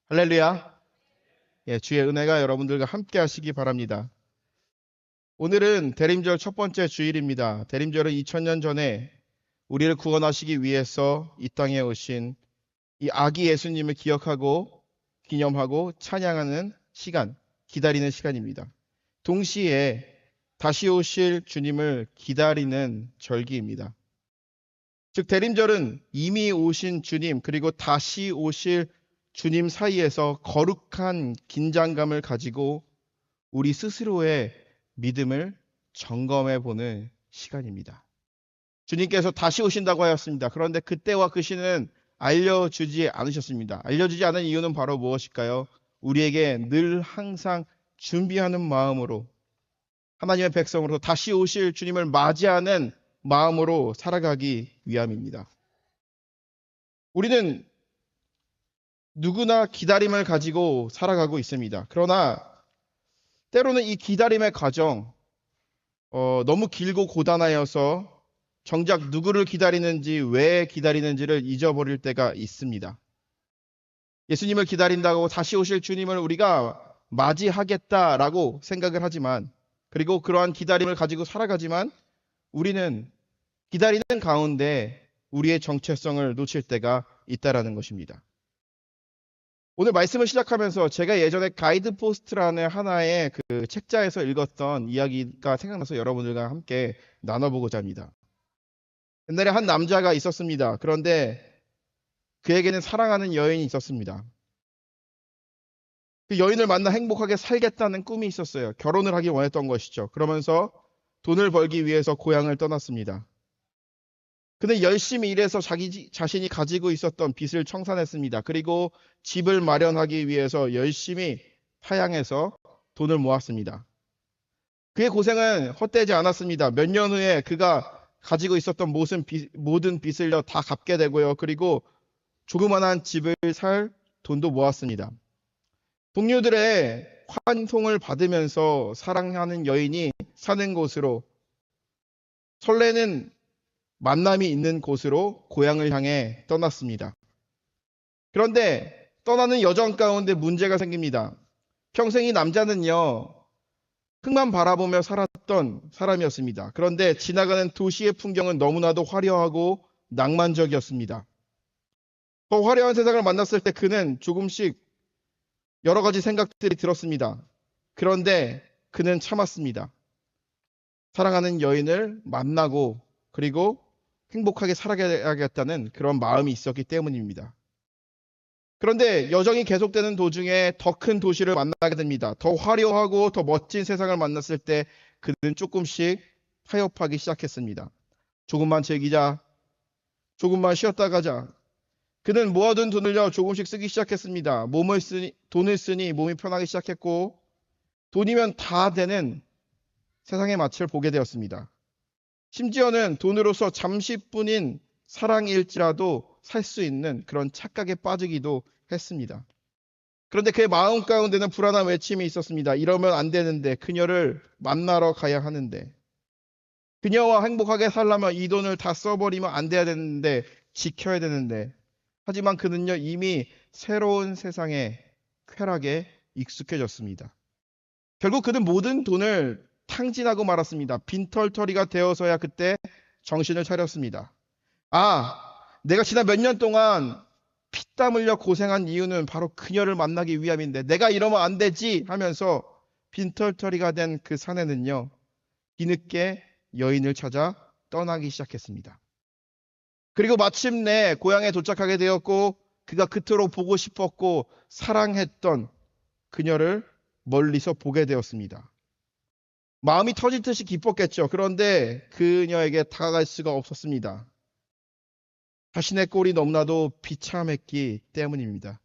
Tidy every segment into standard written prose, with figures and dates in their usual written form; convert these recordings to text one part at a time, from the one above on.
할렐루야. 예, 주의 은혜가 여러분들과 함께 하시기 바랍니다. 오늘은 대림절 첫 번째 주일입니다. 대림절은 2000년 전에 우리를 구원하시기 위해서 이 땅에 오신 이 아기 예수님을 기억하고 기념하고 찬양하는 시간, 기다리는 시간입니다. 동시에 다시 오실 주님을 기다리는 절기입니다. 즉 대림절은 이미 오신 주님 그리고 다시 오실 주님 사이에서 거룩한 긴장감을 가지고 우리 스스로의 믿음을 점검해 보는 시간입니다. 주님께서 다시 오신다고 하였습니다. 그런데 그때와 그 시는 알려주지 않으셨습니다. 알려주지 않은 이유는 바로 무엇일까요? 우리에게 늘 항상 준비하는 마음으로 하나님의 백성으로 다시 오실 주님을 맞이하는 마음으로 살아가기 위함입니다. 우리는 누구나 기다림을 가지고 살아가고 있습니다. 그러나 때로는 이 기다림의 과정 너무 길고 고단하여서 정작 누구를 기다리는지 왜 기다리는지를 잊어버릴 때가 있습니다. 예수님을 기다린다고 다시 오실 주님을 우리가 맞이하겠다라고 생각을 하지만 그리고 그러한 기다림을 가지고 살아가지만 우리는 기다리는 가운데 우리의 정체성을 놓칠 때가 있다라는 것입니다. 오늘 말씀을 시작하면서 제가 예전에 가이드 포스트라는 하나의 그 책자에서 읽었던 이야기가 생각나서 여러분들과 함께 나눠보고자 합니다. 옛날에 한 남자가 있었습니다. 그런데 그에게는 사랑하는 여인이 있었습니다. 그 여인을 만나 행복하게 살겠다는 꿈이 있었어요. 결혼을 하기 원했던 것이죠. 그러면서 돈을 벌기 위해서 고향을 떠났습니다. 그는 열심히 일해서 자기 자신이 가지고 있었던 빚을 청산했습니다. 그리고 집을 마련하기 위해서 열심히 타양해서 돈을 모았습니다. 그의 고생은 헛되지 않았습니다. 몇 년 후에 그가 가지고 있었던 모든 빚을 다 갚게 되고요. 그리고 조그만한 집을 살 돈도 모았습니다. 동료들의 환송을 받으면서 사랑하는 여인이 사는 곳으로 설레는 만남이 있는 곳으로 고향을 향해 떠났습니다. 그런데 떠나는 여정 가운데 문제가 생깁니다. 평생 이 남자는요, 흙만 바라보며 살았던 사람이었습니다. 그런데 지나가는 도시의 풍경은 너무나도 화려하고 낭만적이었습니다. 더 화려한 세상을 만났을 때 그는 조금씩 여러 가지 생각들이 들었습니다. 그런데 그는 참았습니다. 사랑하는 여인을 만나고 그리고 행복하게 살아가야겠다는 그런 마음이 있었기 때문입니다. 그런데 여정이 계속되는 도중에 더 큰 도시를 만나게 됩니다. 더 화려하고 더 멋진 세상을 만났을 때 그는 조금씩 타협하기 시작했습니다. 조금만 즐기자. 조금만 쉬었다 가자. 그는 모아둔 돈을요 조금씩 쓰기 시작했습니다. 돈을 쓰니 몸이 편하기 시작했고 돈이면 다 되는 세상의 맛을 보게 되었습니다. 심지어는 돈으로서 잠시뿐인 사랑일지라도 살 수 있는 그런 착각에 빠지기도 했습니다. 그런데 그의 마음 가운데는 불안한 외침이 있었습니다. 이러면 안 되는데, 그녀를 만나러 가야 하는데, 그녀와 행복하게 살려면 이 돈을 다 써버리면 안 돼야 되는데, 지켜야 되는데, 하지만 그는요 이미 새로운 세상의 쾌락에 익숙해졌습니다. 결국 그는 모든 돈을 탕진하고 말았습니다. 빈털터리가 되어서야 그때 정신을 차렸습니다. 아, 내가 지난 몇 년 동안 피땀 흘려 고생한 이유는 바로 그녀를 만나기 위함인데 내가 이러면 안 되지 하면서 빈털터리가 된 그 사내는요 뒤늦게 여인을 찾아 떠나기 시작했습니다. 그리고 마침내 고향에 도착하게 되었고 그가 그토록 보고 싶었고 사랑했던 그녀를 멀리서 보게 되었습니다. 마음이 터지듯이 기뻤겠죠. 그런데 그녀에게 다가갈 수가 없었습니다. 자신의 꼴이 너무나도 비참했기 때문입니다.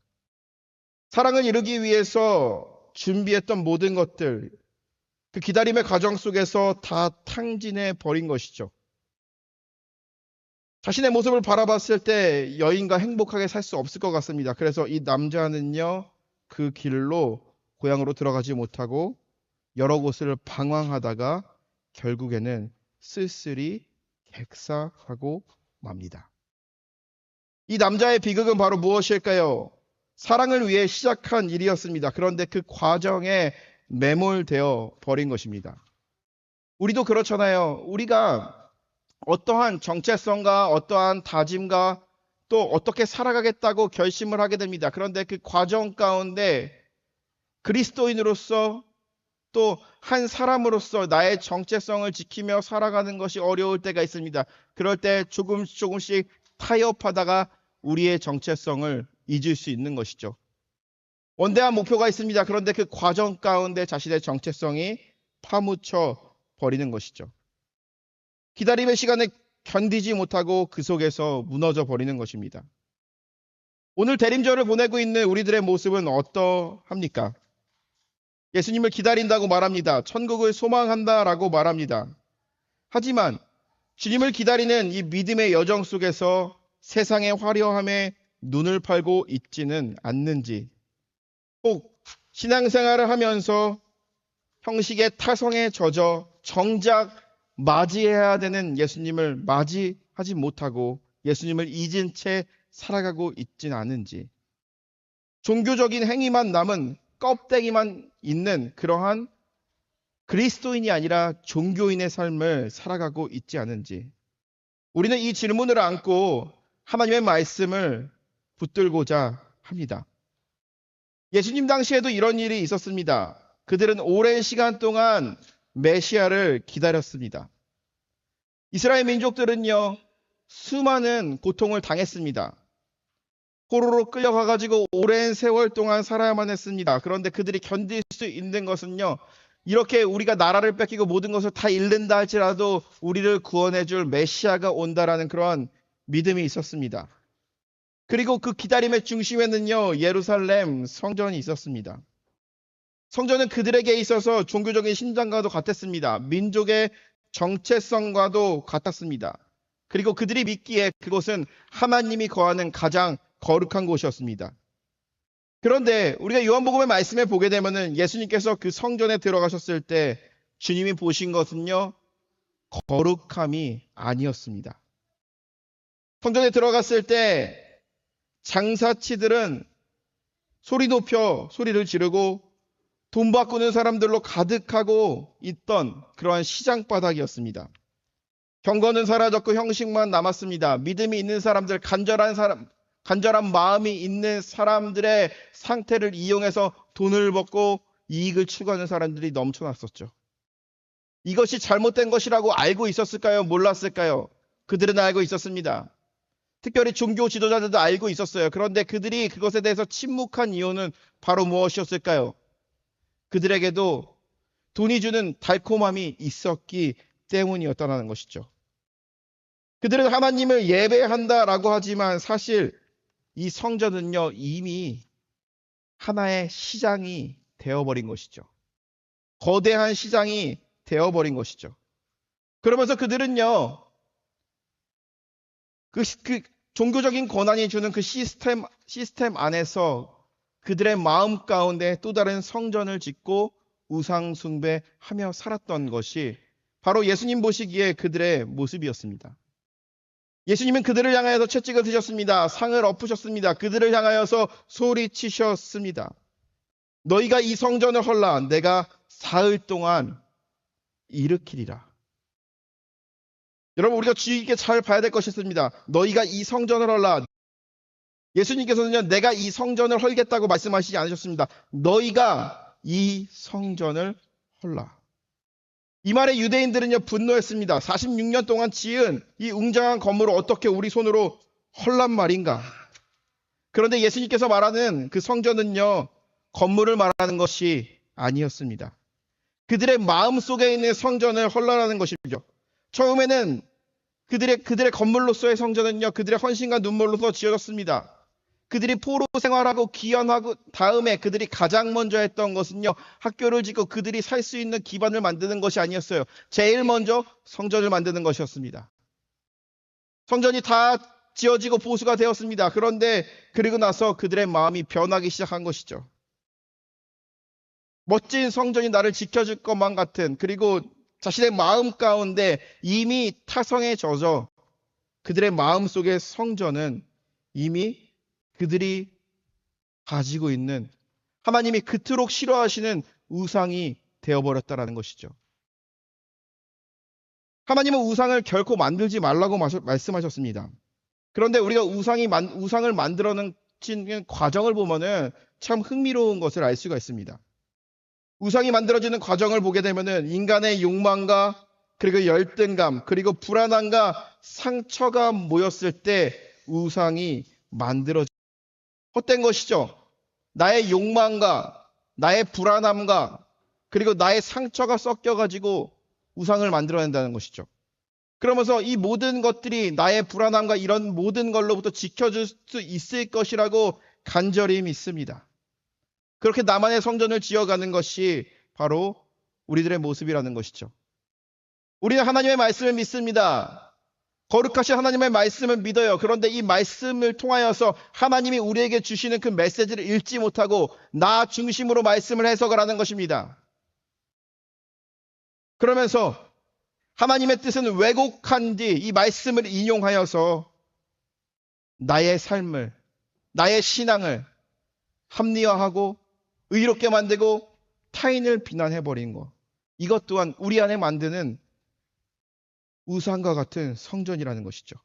사랑을 이루기 위해서 준비했던 모든 것들, 그 기다림의 과정 속에서 다 탕진해 버린 것이죠. 자신의 모습을 바라봤을 때 여인과 행복하게 살 수 없을 것 같습니다. 그래서 이 남자는요, 그 길로 고향으로 들어가지 못하고 여러 곳을 방황하다가 결국에는 쓸쓸히 객사하고 맙니다. 이 남자의 비극은 바로 무엇일까요? 사랑을 위해 시작한 일이었습니다. 그런데 그 과정에 매몰되어 버린 것입니다. 우리도 그렇잖아요. 우리가 어떠한 정체성과 어떠한 다짐과 또 어떻게 살아가겠다고 결심을 하게 됩니다. 그런데 그 과정 가운데 그리스도인으로서 또 한 사람으로서 나의 정체성을 지키며 살아가는 것이 어려울 때가 있습니다. 그럴 때 조금씩 타협하다가 우리의 정체성을 잊을 수 있는 것이죠. 원대한 목표가 있습니다. 그런데 그 과정 가운데 자신의 정체성이 파묻혀 버리는 것이죠. 기다림의 시간을 견디지 못하고 그 속에서 무너져 버리는 것입니다. 오늘 대림절을 보내고 있는 우리들의 모습은 어떠합니까? 예수님을 기다린다고 말합니다. 천국을 소망한다라고 말합니다. 하지만 주님을 기다리는 이 믿음의 여정 속에서 세상의 화려함에 눈을 팔고 있지는 않는지, 꼭 신앙생활을 하면서 형식의 타성에 젖어 정작 맞이해야 되는 예수님을 맞이하지 못하고 예수님을 잊은 채 살아가고 있진 않은지, 종교적인 행위만 남은 껍데기만 있는 그러한 그리스도인이 아니라 종교인의 삶을 살아가고 있지 않은지, 우리는 이 질문을 안고 하나님의 말씀을 붙들고자 합니다. 예수님 당시에도 이런 일이 있었습니다. 그들은 오랜 시간 동안 메시아를 기다렸습니다. 이스라엘 민족들은요, 수많은 고통을 당했습니다. 포로로 끌려가가지고 오랜 세월 동안 살아야만 했습니다. 그런데 그들이 견딜 수 있는 것은요, 이렇게 우리가 나라를 뺏기고 모든 것을 다 잃는다 할지라도 우리를 구원해줄 메시아가 온다라는 그러한 믿음이 있었습니다. 그리고 그 기다림의 중심에는요, 예루살렘 성전이 있었습니다. 성전은 그들에게 있어서 종교적인 심장과도 같았습니다. 민족의 정체성과도 같았습니다. 그리고 그들이 믿기에 그곳은 하나님이 거하는 가장 거룩한 곳이었습니다. 그런데 우리가 요한복음의 말씀에 보게 되면은 예수님께서 그 성전에 들어가셨을 때 주님이 보신 것은요, 거룩함이 아니었습니다. 성전에 들어갔을 때 장사치들은 소리 높여 소리를 지르고 돈 바꾸는 사람들로 가득하고 있던 그러한 시장바닥이었습니다. 경건은 사라졌고 형식만 남았습니다. 믿음이 있는 사람들, 간절한 마음이 있는 사람들의 상태를 이용해서 돈을 벌고 이익을 추구하는 사람들이 넘쳐났었죠. 이것이 잘못된 것이라고 알고 있었을까요? 몰랐을까요? 그들은 알고 있었습니다. 특별히 종교 지도자들도 알고 있었어요. 그런데 그들이 그것에 대해서 침묵한 이유는 바로 무엇이었을까요? 그들에게도 돈이 주는 달콤함이 있었기 때문이었다는 것이죠. 그들은 하나님을 예배한다라고 하지만 사실 이 성전은요, 이미 하나의 시장이 되어버린 것이죠. 거대한 시장이 되어버린 것이죠. 그러면서 그들은요, 그 종교적인 권한이 주는 그 시스템 안에서 그들의 마음 가운데 또 다른 성전을 짓고 우상 숭배하며 살았던 것이 바로 예수님 보시기에 그들의 모습이었습니다. 예수님은 그들을 향하여서 채찍을 드셨습니다. 상을 엎으셨습니다. 그들을 향하여서 소리치셨습니다. 너희가 이 성전을 헐라 내가 사흘 동안 일으키리라. 여러분, 우리가 주의 깊게 잘 봐야 될 것이 있습니다. 너희가 이 성전을 헐라. 예수님께서는요, 내가 이 성전을 헐겠다고 말씀하시지 않으셨습니다. 너희가 이 성전을 헐라. 이 말에 유대인들은요, 분노했습니다. 46년 동안 지은 이 웅장한 건물을 어떻게 우리 손으로 헐란 말인가. 그런데 예수님께서 말하는 그 성전은요, 건물을 말하는 것이 아니었습니다. 그들의 마음 속에 있는 성전을 헐라라는 것이죠. 처음에는 그들의 건물로서의 성전은요, 그들의 헌신과 눈물로서 지어졌습니다. 그들이 포로 생활하고 귀환하고 다음에 그들이 가장 먼저 했던 것은요, 학교를 짓고 그들이 살 수 있는 기반을 만드는 것이 아니었어요. 제일 먼저 성전을 만드는 것이었습니다. 성전이 다 지어지고 보수가 되었습니다. 그런데 그리고 나서 그들의 마음이 변하기 시작한 것이죠. 멋진 성전이 나를 지켜줄 것만 같은, 그리고 자신의 마음 가운데 이미 타성에 젖어 그들의 마음 속의 성전은 이미 그들이 가지고 있는 하나님이 그토록 싫어하시는 우상이 되어버렸다라는 것이죠. 하나님은 우상을 결코 만들지 말라고 말씀하셨습니다. 그런데 우리가 우상을 만들어낸 과정을 보면은 참 흥미로운 것을 알 수가 있습니다. 우상이 만들어지는 과정을 보게 되면은 인간의 욕망과 그리고 열등감 그리고 불안함과 상처가 모였을 때 우상이 만들어져 헛된 것이죠. 나의 욕망과 나의 불안함과 그리고 나의 상처가 섞여가지고 우상을 만들어낸다는 것이죠. 그러면서 이 모든 것들이 나의 불안함과 이런 모든 걸로부터 지켜줄 수 있을 것이라고 간절히 믿습니다. 그렇게 나만의 성전을 지어가는 것이 바로 우리들의 모습이라는 것이죠. 우리는 하나님의 말씀을 믿습니다. 거룩하신 하나님의 말씀을 믿어요. 그런데 이 말씀을 통하여서 하나님이 우리에게 주시는 그 메시지를 읽지 못하고 나 중심으로 말씀을 해석을 하는 것입니다. 그러면서 하나님의 뜻은 왜곡한 뒤 이 말씀을 인용하여서 나의 삶을, 나의 신앙을 합리화하고 의롭게 만들고 타인을 비난해버린 것. 이것 또한 우리 안에 만드는 우상과 같은 성전이라는 것이죠.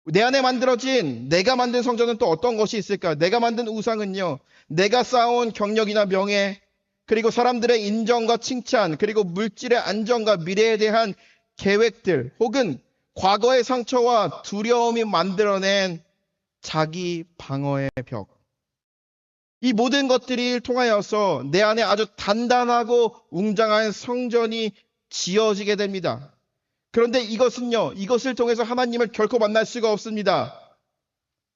내 안에 만들어진 내가 만든 성전은 또 어떤 것이 있을까? 내가 만든 우상은요, 내가 쌓아온 경력이나 명예, 그리고 사람들의 인정과 칭찬, 그리고 물질의 안정과 미래에 대한 계획들, 혹은 과거의 상처와 두려움이 만들어낸 자기 방어의 벽. 이 모든 것들을 통하여서 내 안에 아주 단단하고 웅장한 성전이 지어지게 됩니다. 그런데 이것을 통해서 하나님을 결코 만날 수가 없습니다.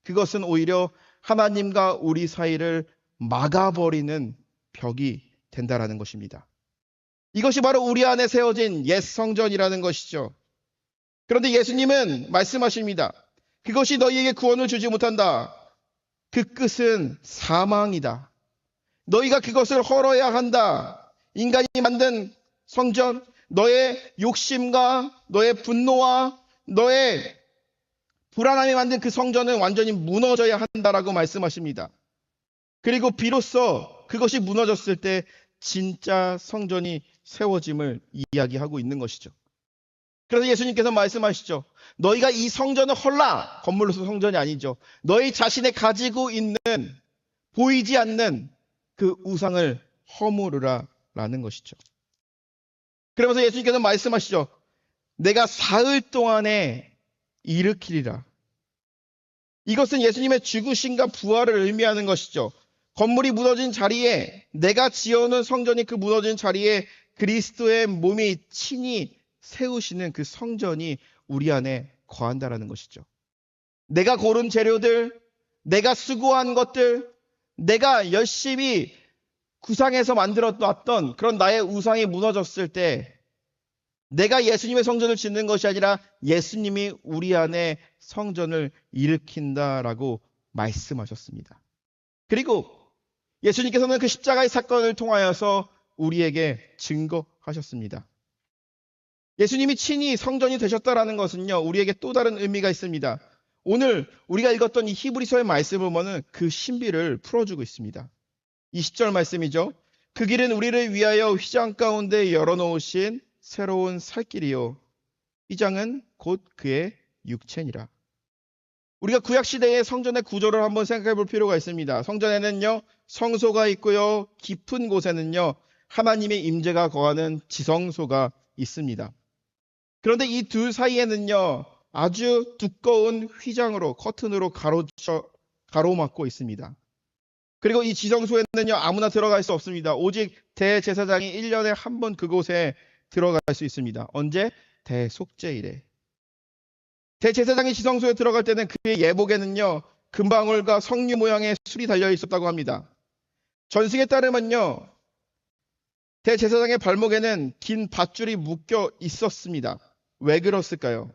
그것은 오히려 하나님과 우리 사이를 막아버리는 벽이 된다라는 것입니다. 이것이 바로 우리 안에 세워진 옛 성전이라는 것이죠. 그런데 예수님은 말씀하십니다. 그것이 너희에게 구원을 주지 못한다. 그 끝은 사망이다. 너희가 그것을 헐어야 한다. 인간이 만든 성전, 너의 욕심과 너의 분노와 너의 불안함이 만든 그 성전은 완전히 무너져야 한다라고 말씀하십니다. 그리고 비로소 그것이 무너졌을 때 진짜 성전이 세워짐을 이야기하고 있는 것이죠. 그래서 예수님께서 말씀하시죠. 너희가 이 성전을 헐라. 건물로서 성전이 아니죠. 너희 자신의 가지고 있는 보이지 않는 그 우상을 허무르라 라는 것이죠. 그러면서 예수님께서 말씀하시죠. 내가 사흘 동안에 일으키리라. 이것은 예수님의 죽으심과 부활을 의미하는 것이죠. 건물이 무너진 자리에, 내가 지어놓은 성전이 그 무너진 자리에 그리스도의 몸이 친히 세우시는 그 성전이 우리 안에 거한다라는 것이죠. 내가 고른 재료들, 내가 수고한 것들, 내가 열심히 구상해서 만들어놨던 그런 나의 우상이 무너졌을 때 내가 예수님의 성전을 짓는 것이 아니라 예수님이 우리 안에 성전을 일으킨다라고 말씀하셨습니다. 그리고 예수님께서는 그 십자가의 사건을 통하여서 우리에게 증거하셨습니다. 예수님이 친히 성전이 되셨다라는 것은요, 우리에게 또 다른 의미가 있습니다. 오늘 우리가 읽었던 이 히브리서의 말씀을 보면 그 신비를 풀어주고 있습니다. 20절 말씀이죠. 그 길은 우리를 위하여 휘장 가운데 열어놓으신 새로운 살 길이요. 이 장은 곧 그의 육체니라. 우리가 구약시대의 성전의 구조를 한번 생각해 볼 필요가 있습니다. 성전에는요, 성소가 있고요, 깊은 곳에는요, 하나님의 임재가 거하는 지성소가 있습니다. 그런데 이 둘 사이에는요, 아주 두꺼운 휘장으로, 커튼으로 가로막고 있습니다. 그리고 이 지성소에는요, 아무나 들어갈 수 없습니다. 오직 대제사장이 1년에 한 번 그곳에 들어갈 수 있습니다. 언제? 대속죄일에. 대제사장이 지성소에 들어갈 때는 그의 예복에는요, 금방울과 석류 모양의 술이 달려 있었다고 합니다. 전승에 따르면요, 대제사장의 발목에는 긴 밧줄이 묶여 있었습니다. 왜 그랬을까요?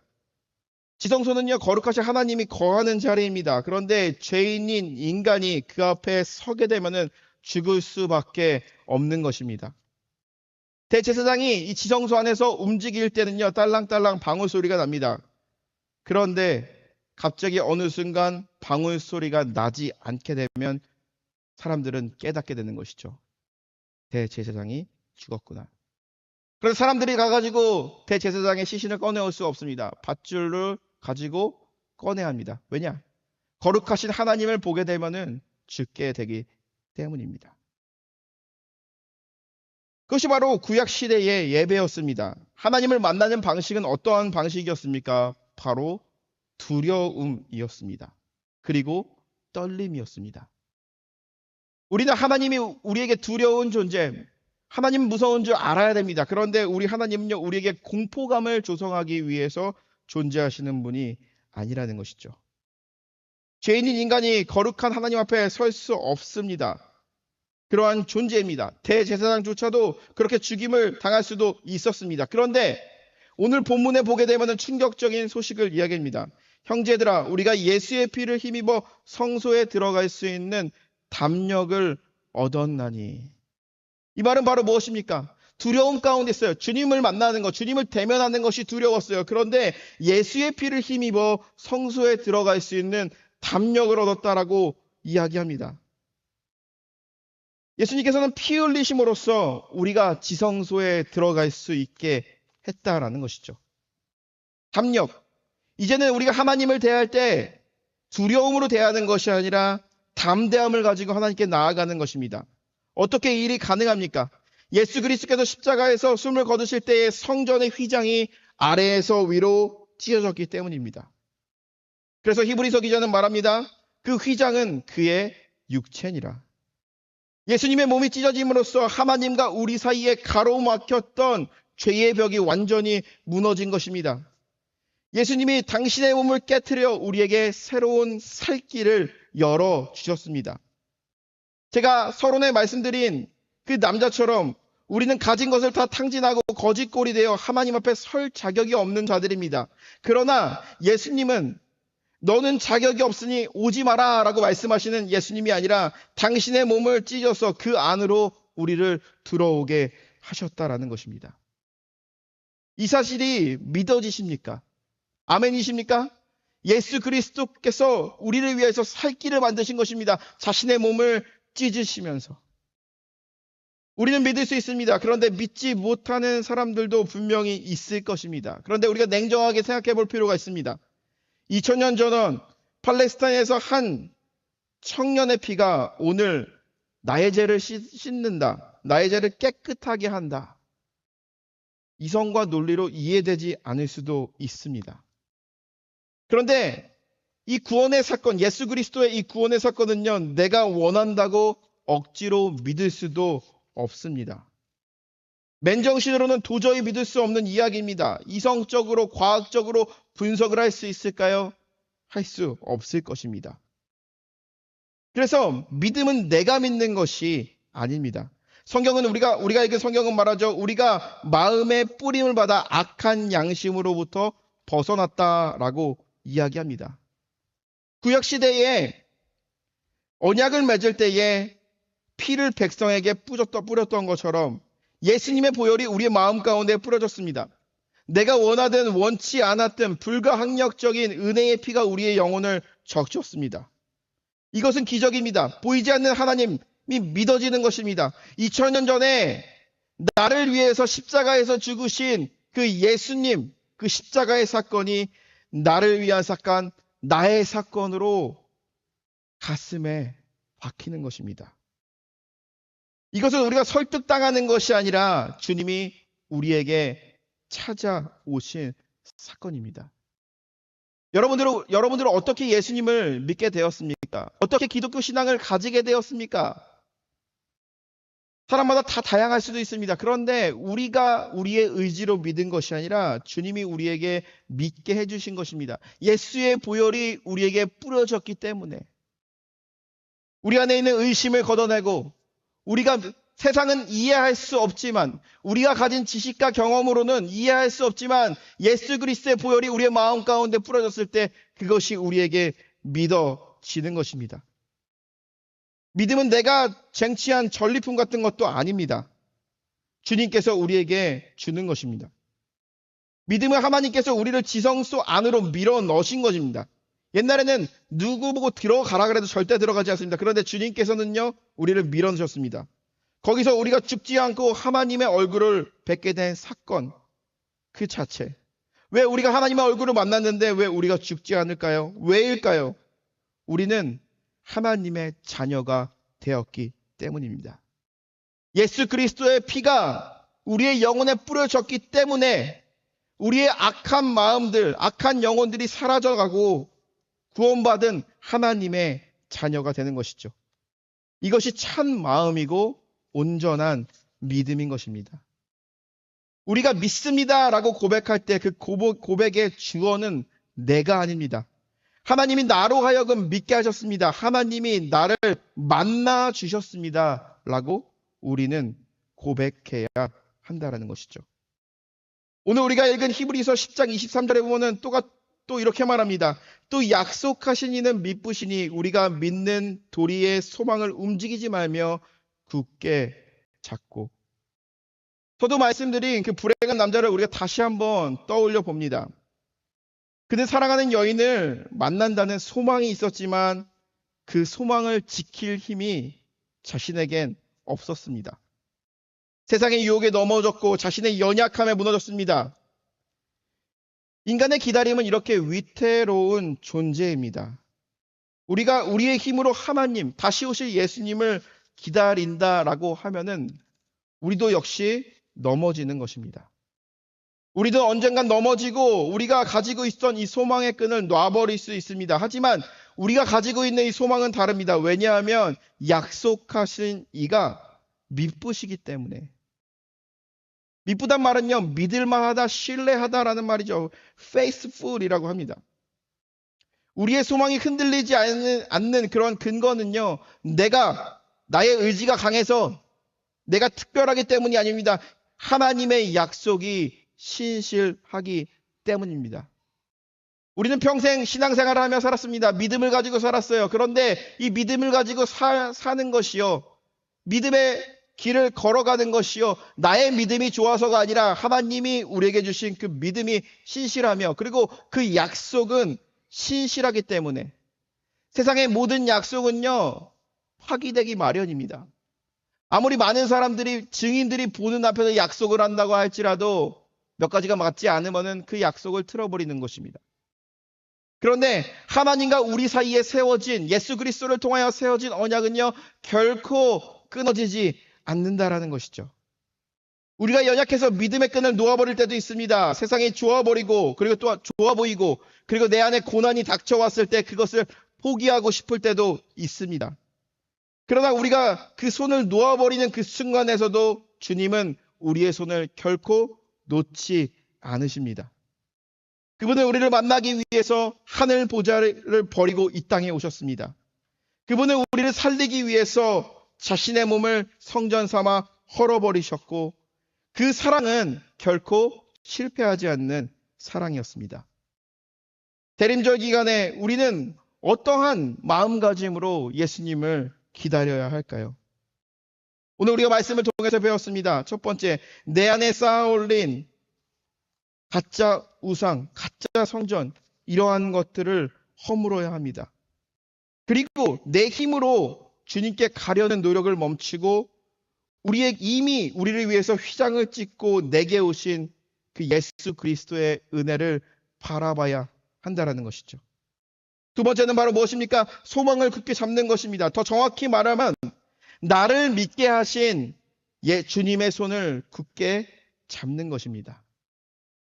지성소는요, 거룩하신 하나님이 거하는 자리입니다. 그런데 죄인인 인간이 그 앞에 서게 되면은 죽을 수밖에 없는 것입니다. 대제사장이 이 지성소 안에서 움직일 때는요, 딸랑딸랑 방울 소리가 납니다. 그런데 갑자기 어느 순간 방울 소리가 나지 않게 되면 사람들은 깨닫게 되는 것이죠. 대제사장이 죽었구나. 그래서 사람들이 가가지고 대제사장의 시신을 꺼내올 수 없습니다. 밧줄을 가지고 꺼내야 합니다. 왜냐? 거룩하신 하나님을 보게 되면은 죽게 되기 때문입니다. 그것이 바로 구약 시대의 예배였습니다. 하나님을 만나는 방식은 어떠한 방식이었습니까? 바로 두려움이었습니다. 그리고 떨림이었습니다. 우리는 하나님이 우리에게 두려운 존재, 하나님 무서운 줄 알아야 됩니다. 그런데 우리 하나님은요, 우리에게 공포감을 조성하기 위해서 존재하시는 분이 아니라는 것이죠. 죄인인 인간이 거룩한 하나님 앞에 설 수 없습니다. 그러한 존재입니다. 대제사장조차도 그렇게 죽임을 당할 수도 있었습니다. 그런데 오늘 본문에 보게 되면 충격적인 소식을 이야기합니다. 형제들아, 우리가 예수의 피를 힘입어 성소에 들어갈 수 있는 담력을 얻었나니. 이 말은 바로 무엇입니까? 두려움 가운데 있어요. 주님을 만나는 것, 주님을 대면하는 것이 두려웠어요. 그런데 예수의 피를 힘입어 성소에 들어갈 수 있는 담력을 얻었다라고 이야기합니다. 예수님께서는 피 흘리심으로써 우리가 지성소에 들어갈 수 있게 했다라는 것이죠. 담력. 이제는 우리가 하나님을 대할 때 두려움으로 대하는 것이 아니라 담대함을 가지고 하나님께 나아가는 것입니다. 어떻게 이 일이 가능합니까? 예수 그리스도께서 십자가에서 숨을 거두실 때의 성전의 휘장이 아래에서 위로 찢어졌기 때문입니다. 그래서 히브리서 기자는 말합니다. 그 휘장은 그의 육체니라. 예수님의 몸이 찢어짐으로써 하나님과 우리 사이에 가로막혔던 죄의 벽이 완전히 무너진 것입니다. 예수님이 당신의 몸을 깨트려 우리에게 새로운 살 길을 열어주셨습니다. 제가 서론에 말씀드린 그 남자처럼 우리는 가진 것을 다 탕진하고 거짓골이 되어 하나님 앞에 설 자격이 없는 자들입니다. 그러나 예수님은 너는 자격이 없으니 오지 마라 라고 말씀하시는 예수님이 아니라 당신의 몸을 찢어서 그 안으로 우리를 들어오게 하셨다라는 것입니다. 이 사실이 믿어지십니까? 아멘이십니까? 예수 그리스도께서 우리를 위해서 살 길을 만드신 것입니다. 자신의 몸을 찢으시면서. 우리는 믿을 수 있습니다. 그런데 믿지 못하는 사람들도 분명히 있을 것입니다. 그런데 우리가 냉정하게 생각해 볼 필요가 있습니다. 2000년 전 팔레스타인에서 한 청년의 피가 오늘 나의 죄를 씻는다. 나의 죄를 깨끗하게 한다. 이성과 논리로 이해되지 않을 수도 있습니다. 그런데 이 구원의 사건, 예수 그리스도의 이 구원의 사건은요, 내가 원한다고 억지로 믿을 수도 없습니다. 맨정신으로는 도저히 믿을 수 없는 이야기입니다. 이성적으로, 과학적으로 분석을 할 수 있을까요? 할 수 없을 것입니다. 그래서 믿음은 내가 믿는 것이 아닙니다. 성경은 우리가 읽은 성경은 말하죠. 우리가 마음의 뿌림을 받아 악한 양심으로부터 벗어났다라고 이야기합니다. 구약시대에 언약을 맺을 때에 피를 백성에게 뿌렸던 것처럼 예수님의 보혈이 우리의 마음 가운데 뿌려졌습니다. 내가 원하든 원치 않았든 불가항력적인 은혜의 피가 우리의 영혼을 적셨습니다. 이것은 기적입니다. 보이지 않는 하나님이 믿어지는 것입니다. 2000년 전에 나를 위해서 십자가에서 죽으신 그 예수님, 그 십자가의 사건이 나를 위한 사건, 나의 사건으로 가슴에 박히는 것입니다. 이것은 우리가 설득당하는 것이 아니라 주님이 우리에게 찾아오신 사건입니다. 여러분들은 어떻게 예수님을 믿게 되었습니까? 어떻게 기독교 신앙을 가지게 되었습니까? 사람마다 다 다양할 수도 있습니다. 그런데 우리가 우리의 의지로 믿은 것이 아니라 주님이 우리에게 믿게 해주신 것입니다. 예수의 보혈이 우리에게 뿌려졌기 때문에 우리 안에 있는 의심을 걷어내고 우리가 세상은 이해할 수 없지만 우리가 가진 지식과 경험으로는 이해할 수 없지만 예수 그리스도의 보혈이 우리의 마음 가운데 뿌려졌을 때 그것이 우리에게 믿어지는 것입니다. 믿음은 내가 쟁취한 전리품 같은 것도 아닙니다. 주님께서 우리에게 주는 것입니다. 믿음은 하나님께서 우리를 지성소 안으로 밀어 넣으신 것입니다. 옛날에는 누구 보고 들어가라 그래도 절대 들어가지 않습니다. 그런데 주님께서는요, 우리를 밀어넣으셨습니다. 거기서 우리가 죽지 않고 하나님의 얼굴을 뵙게 된 사건 그 자체. 왜 우리가 하나님의 얼굴을 만났는데 왜 우리가 죽지 않을까요? 왜일까요? 우리는 하나님의 자녀가 되었기 때문입니다. 예수 그리스도의 피가 우리의 영혼에 뿌려졌기 때문에 우리의 악한 마음들, 악한 영혼들이 사라져가고 구원받은 하나님의 자녀가 되는 것이죠. 이것이 참 마음이고 온전한 믿음인 것입니다. 우리가 믿습니다라고 고백할 때 그 고백의 주어는 내가 아닙니다. 하나님이 나로 하여금 믿게 하셨습니다. 하나님이 나를 만나 주셨습니다. 라고 우리는 고백해야 한다라는 것이죠. 오늘 우리가 읽은 히브리서 10장 23절에 보면은 또 이렇게 말합니다. 또 약속하신 이는 믿으시니 우리가 믿는 도리의 소망을 움직이지 말며 굳게 잡고. 저도 말씀드린 그 불행한 남자를 우리가 다시 한번 떠올려 봅니다. 그는 사랑하는 여인을 만난다는 소망이 있었지만 그 소망을 지킬 힘이 자신에겐 없었습니다. 세상의 유혹에 넘어졌고 자신의 연약함에 무너졌습니다. 인간의 기다림은 이렇게 위태로운 존재입니다. 우리가 우리의 힘으로 하나님, 다시 오실 예수님을 기다린다라고 하면은 우리도 역시 넘어지는 것입니다. 우리도 언젠간 넘어지고 우리가 가지고 있던 이 소망의 끈을 놔버릴 수 있습니다. 하지만 우리가 가지고 있는 이 소망은 다릅니다. 왜냐하면 약속하신 이가 믿으시기 때문에. 믿부단 말은요, 믿을만하다, 신뢰하다라는 말이죠. faithful이라고 합니다. 우리의 소망이 흔들리지 않는 그런 근거는요, 나의 의지가 강해서 내가 특별하기 때문이 아닙니다. 하나님의 약속이 신실하기 때문입니다. 우리는 평생 신앙생활을 하며 살았습니다. 믿음을 가지고 살았어요. 그런데 이 믿음을 가지고 사는 것이요, 믿음의 길을 걸어가는 것이요, 나의 믿음이 좋아서가 아니라 하나님이 우리에게 주신 그 믿음이 신실하며, 그리고 그 약속은 신실하기 때문에 세상의 모든 약속은요, 파기되기 마련입니다. 아무리 많은 사람들이, 증인들이 보는 앞에서 약속을 한다고 할지라도 몇 가지가 맞지 않으면 그 약속을 틀어버리는 것입니다. 그런데 하나님과 우리 사이에 세워진, 예수 그리스도를 통하여 세워진 언약은요, 결코 끊어지지 않는다라는 것이죠. 우리가 연약해서 믿음의 끈을 놓아버릴 때도 있습니다. 세상이 좋아버리고, 그리고 또 좋아 보이고, 그리고 내 안에 고난이 닥쳐왔을 때 그것을 포기하고 싶을 때도 있습니다. 그러나 우리가 그 손을 놓아버리는 그 순간에서도 주님은 우리의 손을 결코 놓지 않으십니다. 그분은 우리를 만나기 위해서 하늘 보좌를 버리고 이 땅에 오셨습니다. 그분은 우리를 살리기 위해서 자신의 몸을 성전 삼아 헐어버리셨고, 그 사랑은 결코 실패하지 않는 사랑이었습니다. 대림절 기간에 우리는 어떠한 마음가짐으로 예수님을 기다려야 할까요? 오늘 우리가 말씀을 통해서 배웠습니다. 첫 번째, 내 안에 쌓아올린 가짜 우상, 가짜 성전, 이러한 것들을 허물어야 합니다. 그리고 내 힘으로 주님께 가려는 노력을 멈추고 이미 우리를 위해서 휘장을 찢고 내게 오신 그 예수 그리스도의 은혜를 바라봐야 한다라는 것이죠. 두 번째는 바로 무엇입니까? 소망을 굳게 잡는 것입니다. 더 정확히 말하면 나를 믿게 하신 주님의 손을 굳게 잡는 것입니다.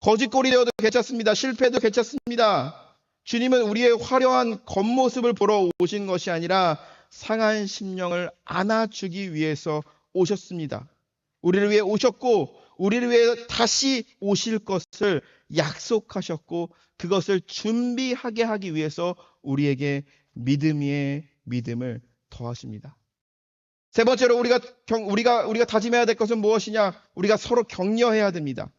거짓골이 되어도 괜찮습니다. 실패도 괜찮습니다. 주님은 우리의 화려한 겉모습을 보러 오신 것이 아니라 상한 심령을 안아주기 위해서 오셨습니다. 우리를 위해 오셨고 우리를 위해 다시 오실 것을 약속하셨고 그것을 준비하게 하기 위해서 우리에게 믿음 위에 믿음을 더하십니다. 세 번째로 우리가 다짐해야 될 것은 무엇이냐? 우리가 서로 격려해야 됩니다.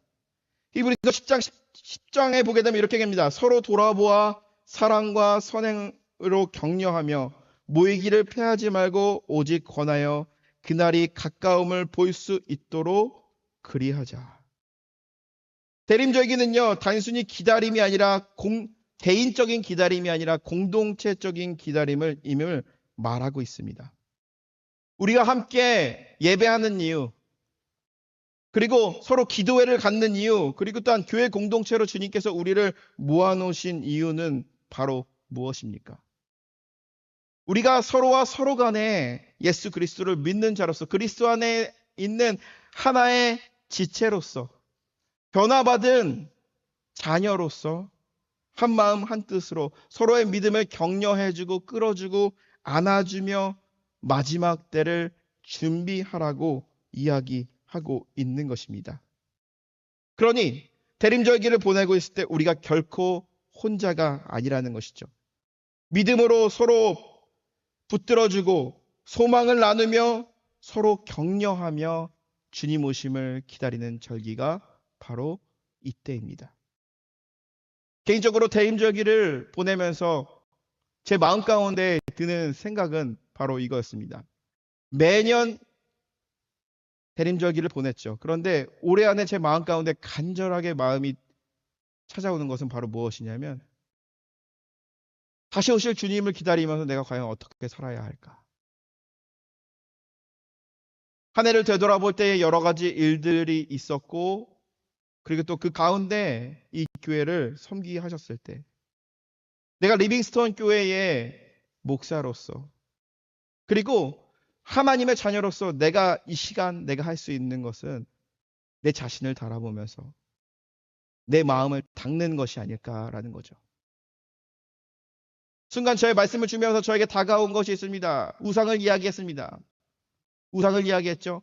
히브리서 10장에 보게 되면 이렇게 됩니다. 서로 돌아보아 사랑과 선행으로 격려하며 모이기를 패하지 말고 오직 권하여 그날이 가까움을 볼 수 있도록 그리하자. 대림절기는요, 단순히 기다림이 아니라 개인적인 기다림이 아니라 공동체적인 임을 말하고 있습니다. 우리가 함께 예배하는 이유, 그리고 서로 기도회를 갖는 이유, 그리고 또한 교회 공동체로 주님께서 우리를 모아놓으신 이유는 바로 무엇입니까? 우리가 서로와 서로 간에 예수 그리스도를 믿는 자로서 그리스도 안에 있는 하나의 지체로서 변화받은 자녀로서 한 마음 한 뜻으로 서로의 믿음을 격려해주고 끌어주고 안아주며 마지막 때를 준비하라고 이야기하고 있는 것입니다. 그러니 대림절기를 보내고 있을 때 우리가 결코 혼자가 아니라는 것이죠. 믿음으로 서로 붙들어주고 소망을 나누며 서로 격려하며 주님 오심을 기다리는 절기가 바로 이때입니다. 개인적으로 대림절기를 보내면서 제 마음 가운데 드는 생각은 바로 이거였습니다. 매년 대림절기를 보냈죠. 그런데 올해 안에 제 마음 가운데 간절하게 마음이 찾아오는 것은 바로 무엇이냐면 다시 오실 주님을 기다리면서 내가 과연 어떻게 살아야 할까? 한 해를 되돌아볼 때에 여러 가지 일들이 있었고 그리고 또 그 가운데 이 교회를 섬기하셨을 때 내가 리빙스톤 교회의 목사로서 그리고 하나님의 자녀로서 내가 이 시간 내가 할 수 있는 것은 내 자신을 바라보면서 내 마음을 닦는 것이 아닐까라는 거죠. 순간 저의 말씀을 주면서 저에게 다가온 것이 있습니다. 우상을 이야기했습니다. 우상을 이야기했죠.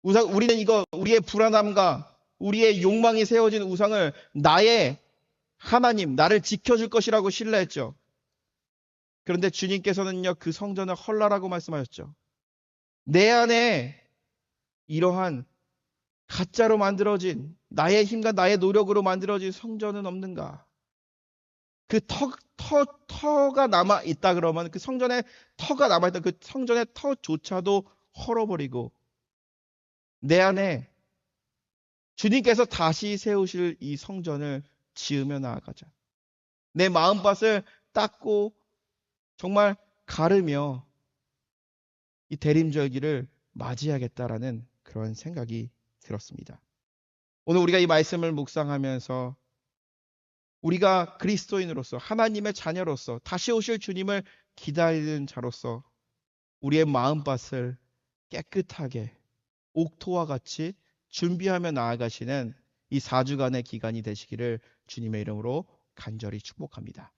우리는 우리의 불안함과 우리의 욕망이 세워진 우상을 나의 하나님, 나를 지켜줄 것이라고 신뢰했죠. 그런데 주님께서는요, 그 성전을 헐라라고 말씀하셨죠. 내 안에 이러한 가짜로 만들어진 나의 힘과 나의 노력으로 만들어진 성전은 없는가? 그 터가 남아있다 그러면 그 성전에 터가 남아있다 그 성전의 터조차도 헐어버리고 내 안에 주님께서 다시 세우실 이 성전을 지으며 나아가자. 내 마음밭을 닦고 정말 가르며 이 대림절기를 맞이하겠다라는 그런 생각이 들었습니다. 오늘 우리가 이 말씀을 묵상하면서 우리가 그리스도인으로서 하나님의 자녀로서 다시 오실 주님을 기다리는 자로서 우리의 마음밭을 깨끗하게 옥토와 같이 준비하며 나아가시는 이 4주간의 기간이 되시기를 주님의 이름으로 간절히 축복합니다.